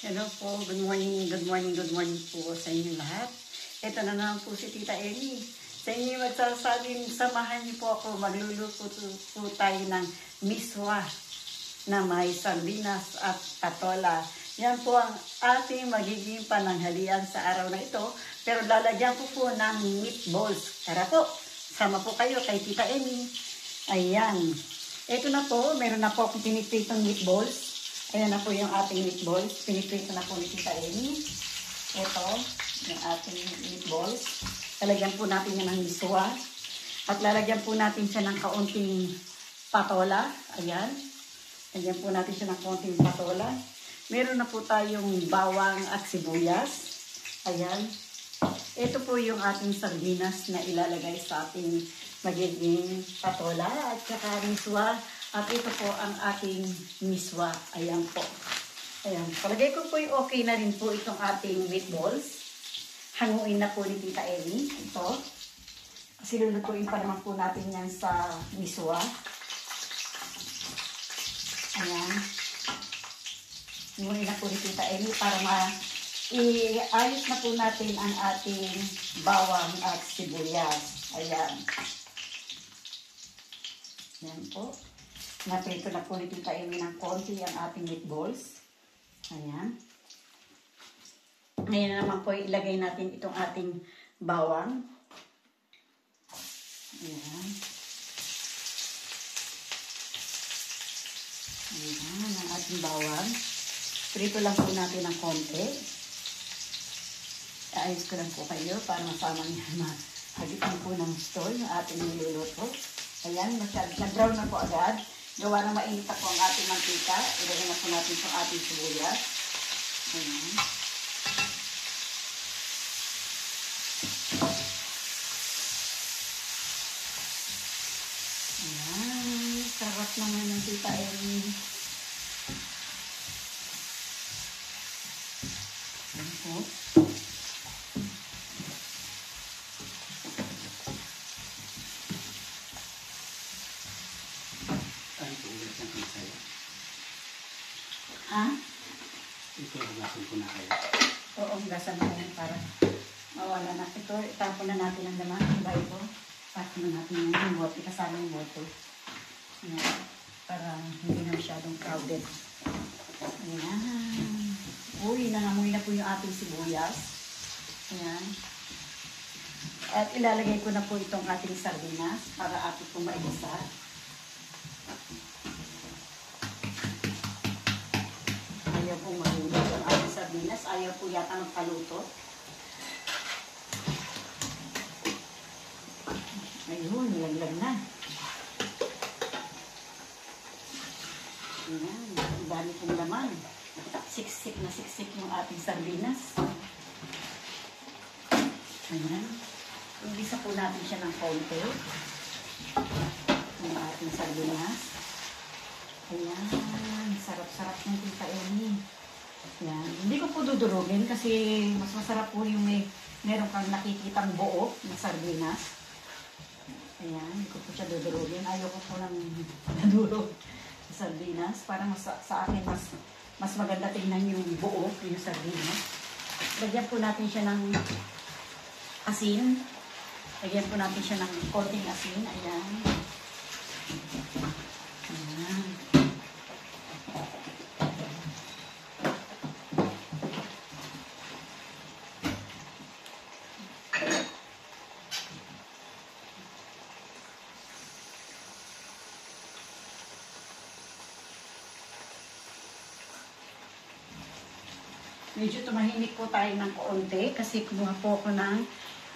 Hello po, good morning po sa inyo lahat. Ito na naman po si Tita Emi. Sa inyo magsasabing, samahan niyo po ako, magluluto po tayo ng miswa na may sardinas at patola. Yan po ang ating magiging pananghalian sa araw na ito. Pero lalagyan ko po ng meatballs. Tara po, sama po kayo kay Tita Emi. Ayan. Ito na po, meron na po akong pinipritong meatballs. Ayan na po yung ating meatballs. Piniprito na po ni Tita Emi. Ito, yung ating meatballs. Lalagyan po natin yan ng miswa. At lalagyan po natin siya ng kaunting patola. Ayan. Lagyan po natin siya ng kaunting patola. Meron na po tayong bawang at sibuyas. Ayan. Ito po yung ating sardinas na ilalagay sa ating magiging patola at saka miswa. At ito po ang ating miswa. Ayan po. Ayan. Palagay ko po yung okay na rin po itong ating meatballs. Hanguin na po ni Tita Emi. Ito. Kasi lulutuin pa naman po natin yan sa miswa. Ayan. Hanguin na po ni Tita Emi para iayos na po natin ang ating bawang at sibuyas. Ayan. Ayan po. Naprito na po ni Tita Emi ng konti ang ating meatballs. Ayan. Ngayon naman po ilagay natin itong ating bawang. Ayan. Ayan ang ating bawang. Prito lang po natin ng konti. Ayos ko lang po kayo para masama niya mahagitan po ng gusto yung ating niluluto. Ayan, nag-brown na po agad. Gawa na mainit po ang ating mantika. Ilagay na po natin itong ating sibuyas. Ayan. Ayan. Sarap naman ng Tita Emi. Ayan po. Ha? Ito, hugasan ko na kayo. Oo, hugasan na yan para mawala na. Ito, itapon na natin ang laman. Iba ito. Tapon na natin yung bote. Kasama yung bote. Ayan. Para hindi na masyadong crowded. Ayan. Uy, nangamoy na po yung ating sibuyas. Ayan. At ilalagay ko na po itong ating sardinas para ating po maigisa. Ayaw pong mahulog ang ating sardinas. Ayaw po yata magpaluto. Ayun, nilaglag na. Ayan, ang dami pong laman. Siksik na siksik yung ating sardinas. Ayan. Ibisa po natin siya ng konti. Yung ating sardinas. Ayan. Sarap-sarap ng Tita Emi. Yan. Hindi ko po dudurugin kasi mas masarap po yung meron kang nakikitang buo ng sardinas. Ayan. Hindi ko po siya dudurugin. Ayoko po ng nadurog sa sardinas. Parang sa akin mas maganda tingnan yung buo yung sardinas. Lagyan po natin siya ng asin. Lagyan po natin siya ng konting asin. Ayan. Ayan. Medyo tumahimik po tayo ng kaunti kasi kumuha po ako ng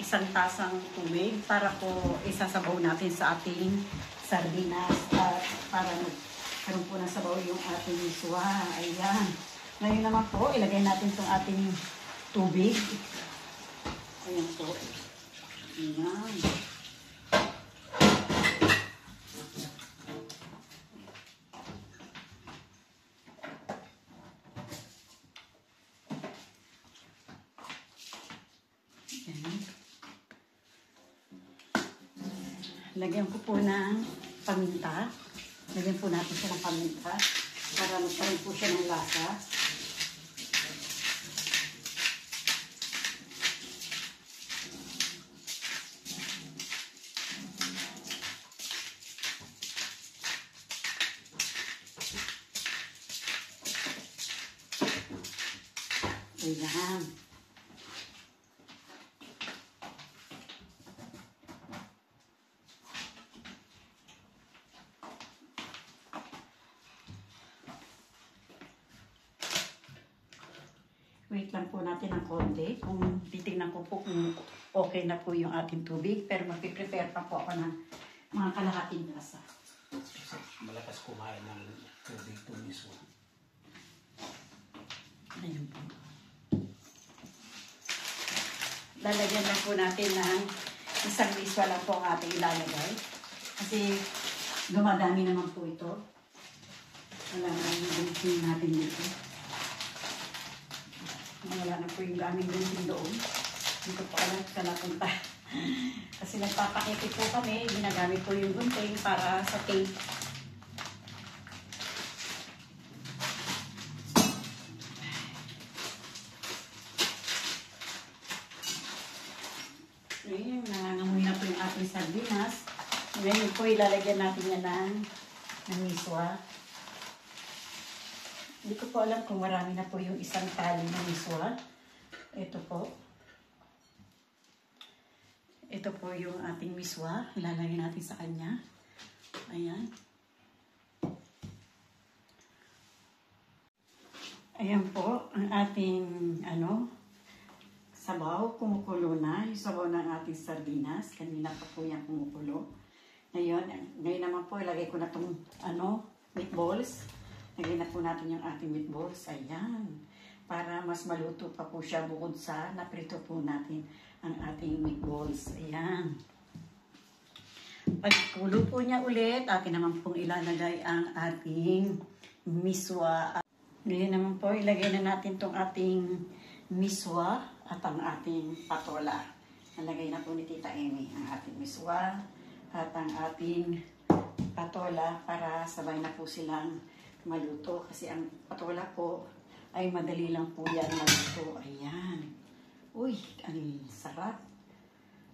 isang tasang tubig para po isasabaw natin sa ating sardinas at para magkaroon po ng sabaw yung ating miswa. Ayan. Ngayon naman po, ilagay natin itong ating tubig. Ayan po. Ayan. Lagyan ko po ng paminta. Lagyan po natin siya ng paminta para magkaroon po siya ng lasa. Ayan. Wait lang po natin ng konti. Kung titignan ko po kung okay na po yung ating tubig. Pero magpiprepare pa po ako ng mga kalahating tasa. Kasi malakas kumain ng tubig ito mismo. Ayun po. Lalagyan lang po natin ng isang miswa lang po ang ating ilalagay. Kasi dumadami naman po ito. Wala na yung gunting natin dito. Wala na po yung gaming gunting doon. Hindi ko po alam saan napunta. Kasi nagpapakete po kami, ginagamit po yung gunting para sa tape. Ngayon, nangangamoy na po yung ating sardinas. Ngayon po, ilalagyan natin yan ng miswa. Hindi ko po alam kung marami na po yung isang tali ng miswa. Ito po. Ito po yung ating miswa. Ilalagay natin sa kanya. Ayan. Ayan po ang ating sabaw. Kumukulo na. Yung sabaw ng ating sardinas. Kanina pa po yan kumukulo. Ngayon naman po ilagay ko na itong meatballs. Lagyan na po natin yung ating meatballs. Ayan. Para mas maluto pa po siya bukod sa naprito po natin ang ating meatballs. Ayan. Pagkulo po niya ulit, atin naman pong ilalagay ang ating miswa. Ngayon naman po, ilagay na natin itong ating miswa at ang ating patola. Nalagay na po ni Tita Amy ang ating miswa at ang ating patola para sabay na po silang maluto. Kasi ang patola po ay madali lang po yan maluto. Ayan. Uy, ang sarap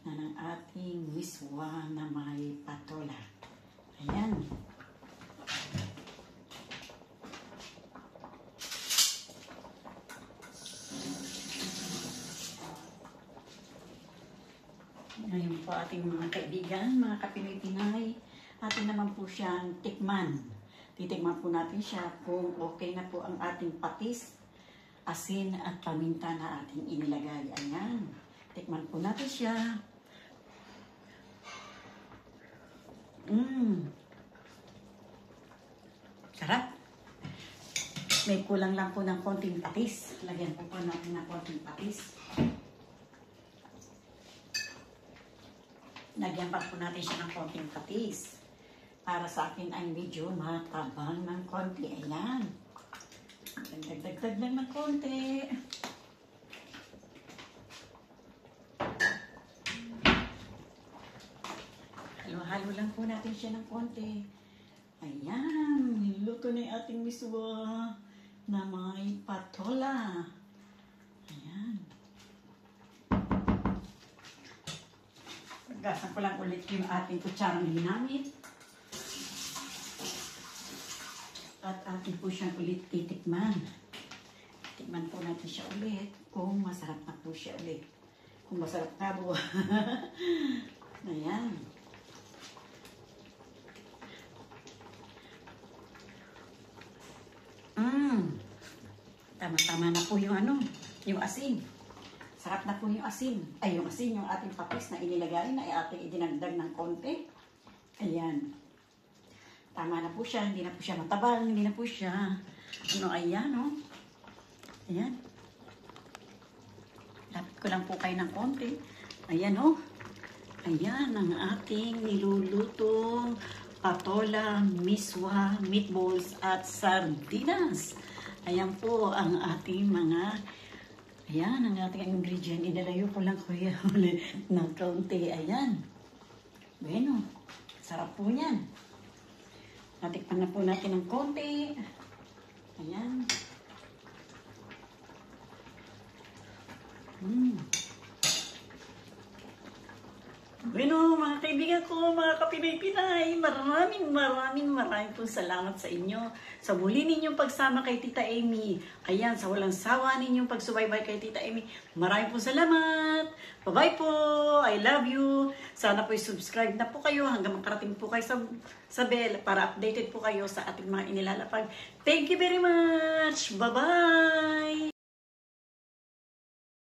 na ng ating miswa na may patola. Ayan. Ngayon po ating mga kaibigan, mga kapilipinay, atin naman po siyang tikman. Titikman po natin siya kung okay na po ang ating patis, asin at paminta na ating inilagay. Ayan. Tikman po natin siya. Sarap. May kulang lang po ng konting patis. Lagyan po natin ng konting patis. Lagyan pa po natin siya ng konting patis. Para sa akin ay medyo matabang ng konti. Ayan. Dagdag lang ng konti. Halo-halo lang po natin siya ng konti. Ayan. Niluto na yung ating miswa na may patola. Ayan. Gasan ko lang ulit yung ating kutsarang ginamit. At atin po siyang ulit titikman. Tikman po natin siya ulit kung masarap na po siya ulit. Kung masarap na po. Ayan. Tama-tama na po yung yung asin. Sarap na po yung asin. Ay, yung asin, yung ating patis na inilagay na ating idinagdag ng konti. Ayan. Tama na po siya, hindi na po siya matabang, hindi na po siya, ayan, Ayan. Lapit ko lang po kayo ng konti. Ayan, Ayan, ang ating nilulutong patola, miswa, meatballs, at sardinas. Ayan po ang ating ayan, ang ating ingredient. Idalayo ko lang kuya ulit ng konti. Ayan. Bueno, sarap po niyan. Natikpan na po natin ng konti. Ayan. Bueno, mga kaibigan ko, mga kapinay-pinay, maraming pong salamat sa inyo. Sa muli ninyong pagsama kay Tita Amy. Ayan, sa walang sawa ninyong pagsubaybay kay Tita Amy. Maraming pong salamat. Bye-bye po. I love you. Sana po subscribe na po kayo hanggang makarating po kayo sa bell para updated po kayo sa ating mga inilalapag. Thank you very much. Bye-bye.